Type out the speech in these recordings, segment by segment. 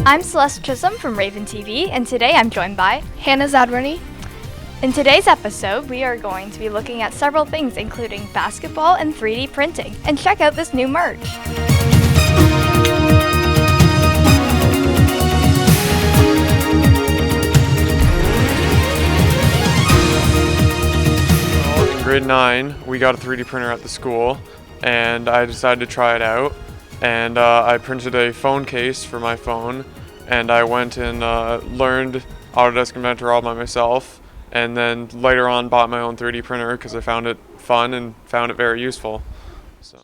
I'm Celeste Chisholm from RavenTV, and today I'm joined by Hannah Zadroni. In today's episode, we are going to be looking at several things, including basketball and 3D printing. And check out this new merch. In grade 9, we got a 3D printer at the school, and I decided to try it out. And I printed a phone case for my phone, and I went and learned Autodesk Inventor all by myself. And then later on bought my own 3D printer because I found it fun and found it very useful.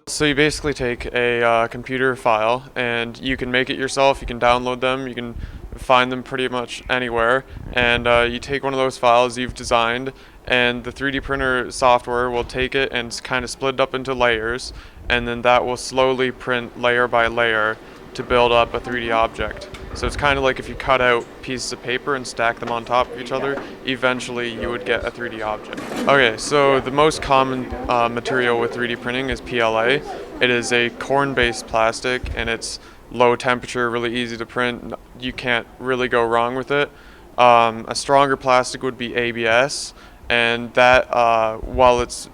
So you basically take a computer file and you can make it yourself, you can download them, you can find them pretty much anywhere, and you take one of those files you've designed, and the 3D printer software will take it and kind of split it up into layers, and then that will slowly print layer by layer to build up a 3D object. So it's kind of like if you cut out pieces of paper and stack them on top of each other, eventually you would get a 3D object. Okay, so the most common material with 3D printing is PLA. It is a corn-based plastic, and it's low temperature, really easy to print. You can't really go wrong with it. A stronger plastic would be ABS, and that, while it's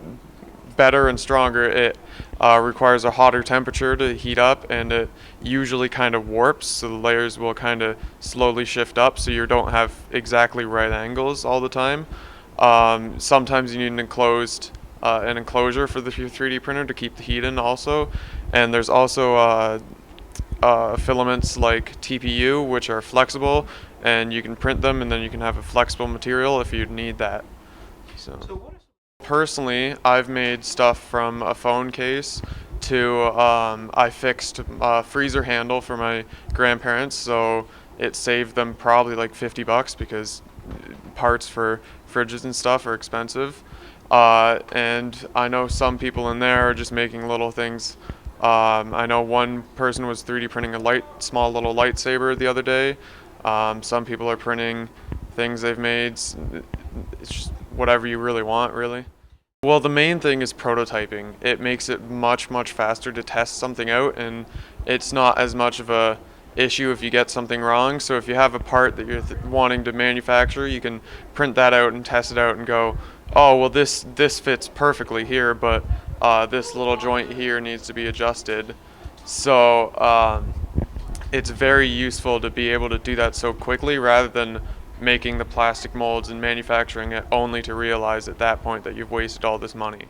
better and stronger, it requires a hotter temperature to heat up, and it usually kind of warps, so the layers will kind of slowly shift up, so you don't have exactly right angles all the time. Sometimes you need an enclosure for your 3D printer to keep the heat in also, and there's also filaments like TPU, which are flexible, and you can print them, and then you can have a flexible material if you need that. So personally, I've made stuff from a phone case to I fixed a freezer handle for my grandparents, so it saved them probably like $50 because parts for fridges and stuff are expensive. And I know some people in there are just making little things. I know one person was 3D printing a small little lightsaber the other day. Some people are printing things they've made. It's just whatever you really want, really. Well, the main thing is prototyping. It makes it much faster to test something out, and it's not as much of a issue if you get something wrong. So if you have a part that you're wanting to manufacture, you can print that out and test it out and go, oh, well, this fits perfectly here, but this little joint here needs to be adjusted. So it's very useful to be able to do that so quickly rather than making the plastic molds and manufacturing it only to realize at that point that you've wasted all this money.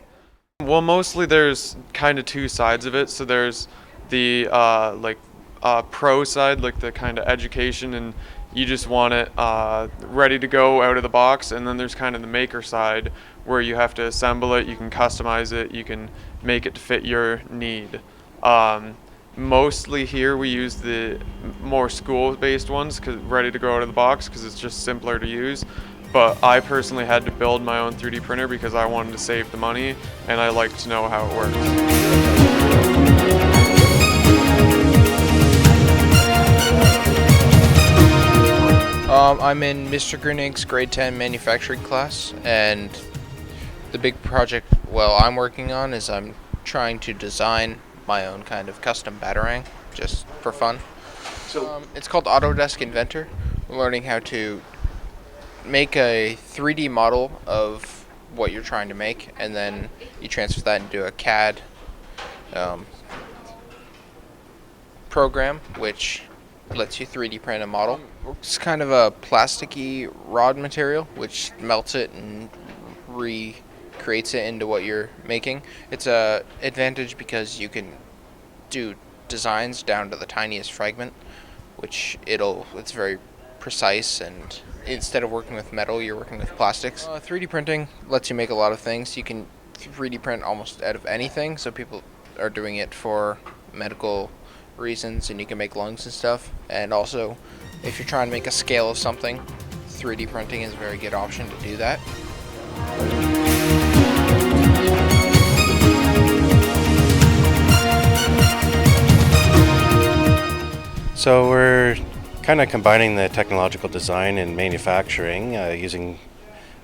Well, mostly there's kind of two sides of it. So there's the pro side, like the kind of education, and you just want it ready to go out of the box. And then there's kind of the maker side where you have to assemble it, you can customize it, you can make it to fit your need. Mostly here we use the more school-based ones, ready to go out of the box, because it's just simpler to use. But I personally had to build my own 3D printer because I wanted to save the money, and I like to know how it works. I'm in Mr. Grunig's grade 10 manufacturing class, and the big project I'm working on is I'm trying to design my own kind of custom batarang, just for fun. So it's called Autodesk Inventor. We're learning how to make a 3D model of what you're trying to make, and then you transfer that into a CAD program, which lets you 3D print a model. It's kind of a plasticky rod material, which melts it and recreates it into what you're making. It's a advantage because you can do designs down to the tiniest fragment, which it's very precise, and instead of working with metal, you're working with plastics. 3D printing lets you make a lot of things. You can 3D print almost out of anything, so people are doing it for medical reasons, and you can make lungs and stuff. And also, if you're trying to make a scale of something, 3D printing is a very good option to do that. So we're kind of combining the technological design and manufacturing using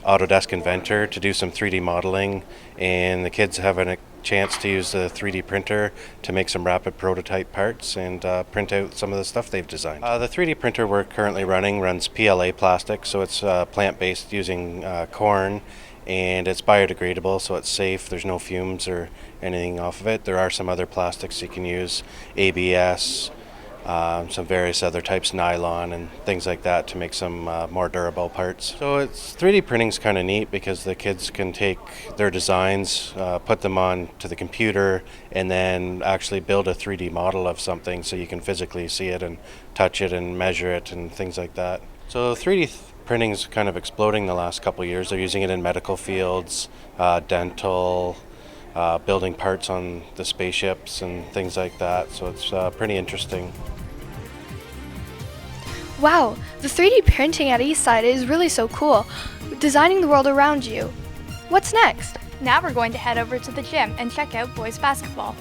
Autodesk Inventor to do some 3D modeling, and the kids have a chance to use the 3D printer to make some rapid prototype parts and print out some of the stuff they've designed. The 3D printer we're currently running runs PLA plastic, so it's plant-based using corn, and it's biodegradable, so it's safe. There's no fumes or anything off of it. There are some other plastics you can use, ABS, some various other types, nylon and things like that, to make some more durable parts. So 3D printing's kind of neat because the kids can take their designs, put them on to the computer, and then actually build a 3D model of something so you can physically see it and touch it and measure it and things like that. So 3D printing is kind of exploding the last couple of years. They're using it in medical fields, dental, building parts on the spaceships and things like that. So it's pretty interesting. Wow, the 3D printing at Eastside is really so cool, designing the world around you. What's next? Now we're going to head over to the gym and check out boys basketball.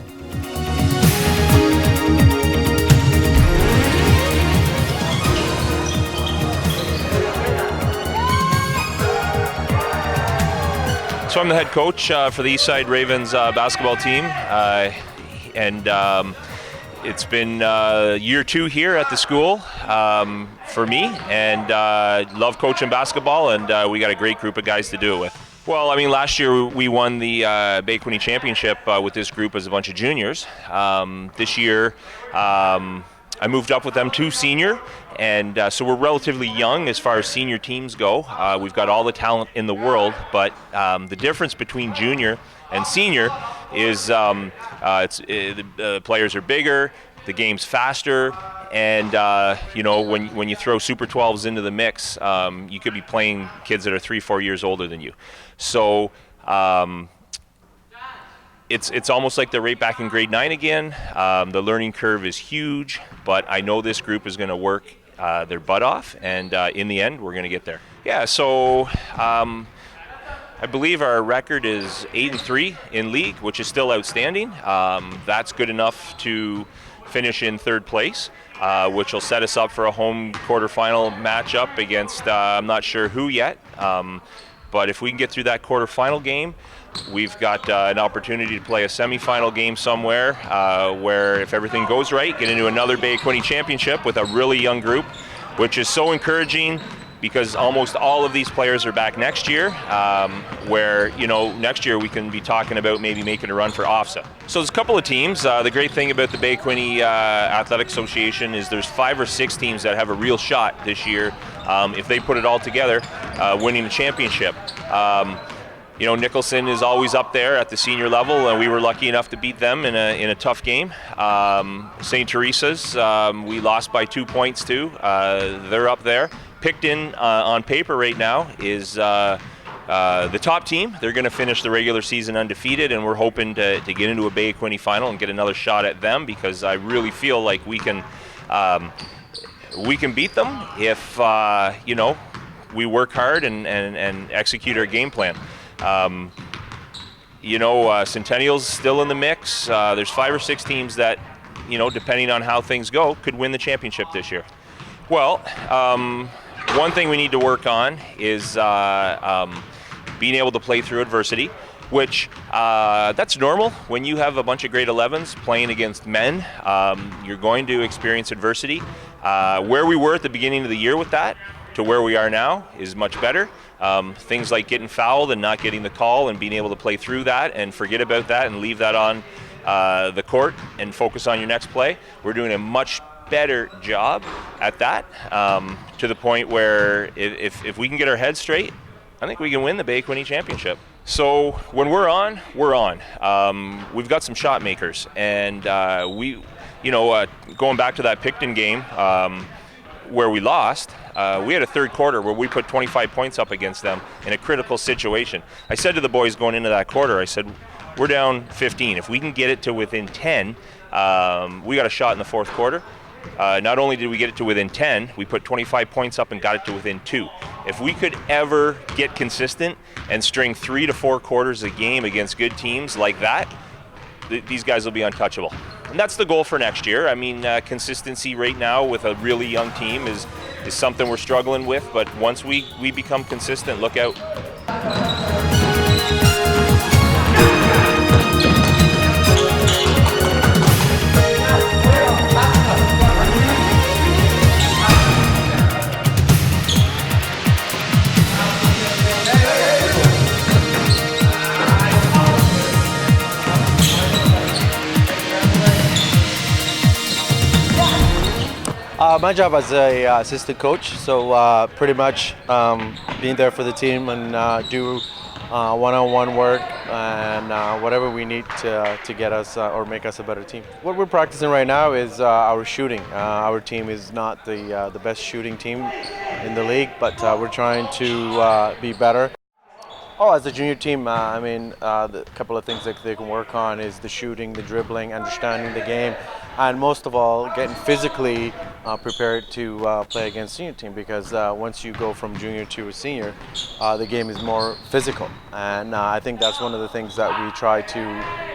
So I'm the head coach for the Eastside Ravens basketball team, and it's been year 2 here at the school for me, and love coaching basketball, and we got a great group of guys to do it with. Well, I mean, last year we won the Bay Quinte Championship with this group as a bunch of juniors. This year I moved up with them to senior, and so we're relatively young as far as senior teams go. We've got all the talent in the world, but the difference between junior and senior is the players are bigger, the game's faster, and when you throw Super 12s into the mix, you could be playing kids that are 3-4 years older than you. So it's almost like they're right back in grade 9 again. The learning curve is huge, but I know this group is going to work their butt off, and in the end, we're going to get there. Yeah, so I believe our record is 8-3 in league, which is still outstanding. That's good enough to finish in 3rd place, which will set us up for a home quarterfinal matchup against I'm not sure who yet, but if we can get through that quarterfinal game, we've got an opportunity to play a semifinal game somewhere where, if everything goes right, get into another Bay Quinte championship with a really young group, which is so encouraging because almost all of these players are back next year, where, next year we can be talking about maybe making a run for OFSA. So there's a couple of teams. The great thing about the Bay Quinte Athletic Association is there's 5 or 6 teams that have a real shot this year, if they put it all together, winning the championship. Nicholson is always up there at the senior level, and we were lucky enough to beat them in a tough game. St. Teresa's, we lost by 2 points to. They're up there. Picton, on paper right now, is the top team. They're going to finish the regular season undefeated, and we're hoping to get into a Bay Quinte final and get another shot at them, because I really feel like we can beat them if we work hard and execute our game plan. Centennial's still in the mix. There's 5 or 6 teams that, depending on how things go, could win the championship this year. Well, one thing we need to work on is being able to play through adversity, which that's normal. When you have a bunch of grade 11s playing against men, you're going to experience adversity. Where we were at the beginning of the year with that to where we are now is much better. Things like getting fouled and not getting the call and being able to play through that and forget about that and leave that on the court and focus on your next play. We're doing a much better job at that, to the point where if we can get our heads straight, I think we can win the Bay Quinte Championship. So when we're on, we're on. We've got some shot makers, and going back to that Picton game where we lost, we had a 3rd quarter where we put 25 points up against them in a critical situation. I said to the boys going into that quarter, I said, we're down 15. If we can get it to within 10, we got a shot in the 4th quarter. Not only did we get it to within 10, we put 25 points up and got it to within 2. If we could ever get consistent and string 3 to 4 quarters a game against good teams like that, these guys will be untouchable. And that's the goal for next year. I mean, consistency right now with a really young team is something we're struggling with, but once we become consistent, look out. My job as a assistant coach, so pretty much being there for the team and do one-on-one work and whatever we need to get us or make us a better team. What we're practicing right now is our shooting. Our team is not the best shooting team in the league, but we're trying to be better. Oh, as a junior team, I mean, the couple of things that they can work on is the shooting, the dribbling, understanding the game, and most of all, getting physically prepared to play against senior team, because once you go from junior to a senior, the game is more physical. And I think that's one of the things that we try to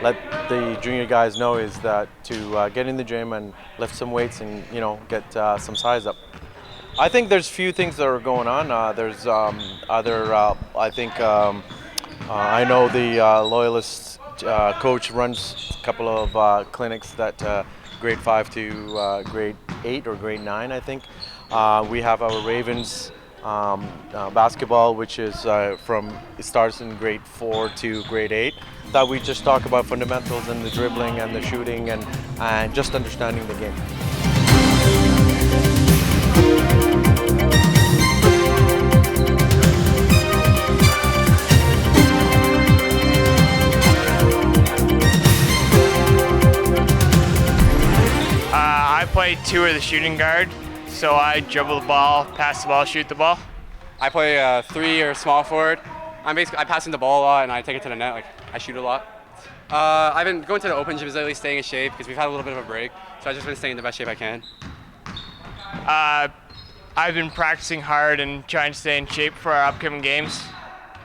let the junior guys know, is that to get in the gym and lift some weights and, you know, get some size up. I think there's few things that are going on. There's other, I think, I know the Loyalist coach runs a couple of clinics that grade 5 to grade 8 or grade 9, I think. We have our Ravens basketball, which is it starts in grade 4 to grade 8. That we just talk about fundamentals and the dribbling and the shooting and just understanding the game. I play 2 of the shooting guard, so I dribble the ball, pass the ball, shoot the ball. I play 3 or small forward. I pass in the ball a lot and I take it to the net. Like, I shoot a lot. I've been going to the open gyms lately, staying in shape because we've had a little bit of a break. So I've just been staying in the best shape I can. I've been practicing hard and trying to stay in shape for our upcoming games.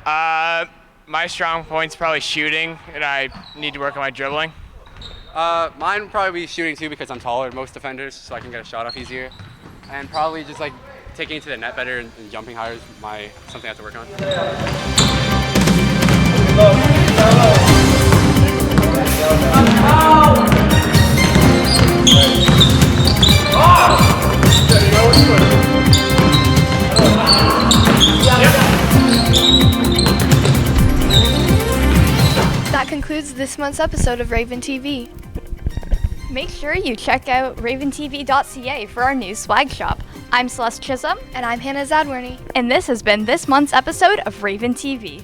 My strong point's probably shooting, and I need to work on my dribbling. Mine would probably be shooting too, because I'm taller than most defenders, so I can get a shot off easier. And probably just like taking it to the net better and jumping higher is something I have to work on. That concludes this month's episode of RavenTV. Make sure you check out RavenTV.ca for our new swag shop. I'm Celeste Chisholm. And I'm Hannah Zadworny. And this has been this month's episode of RavenTV.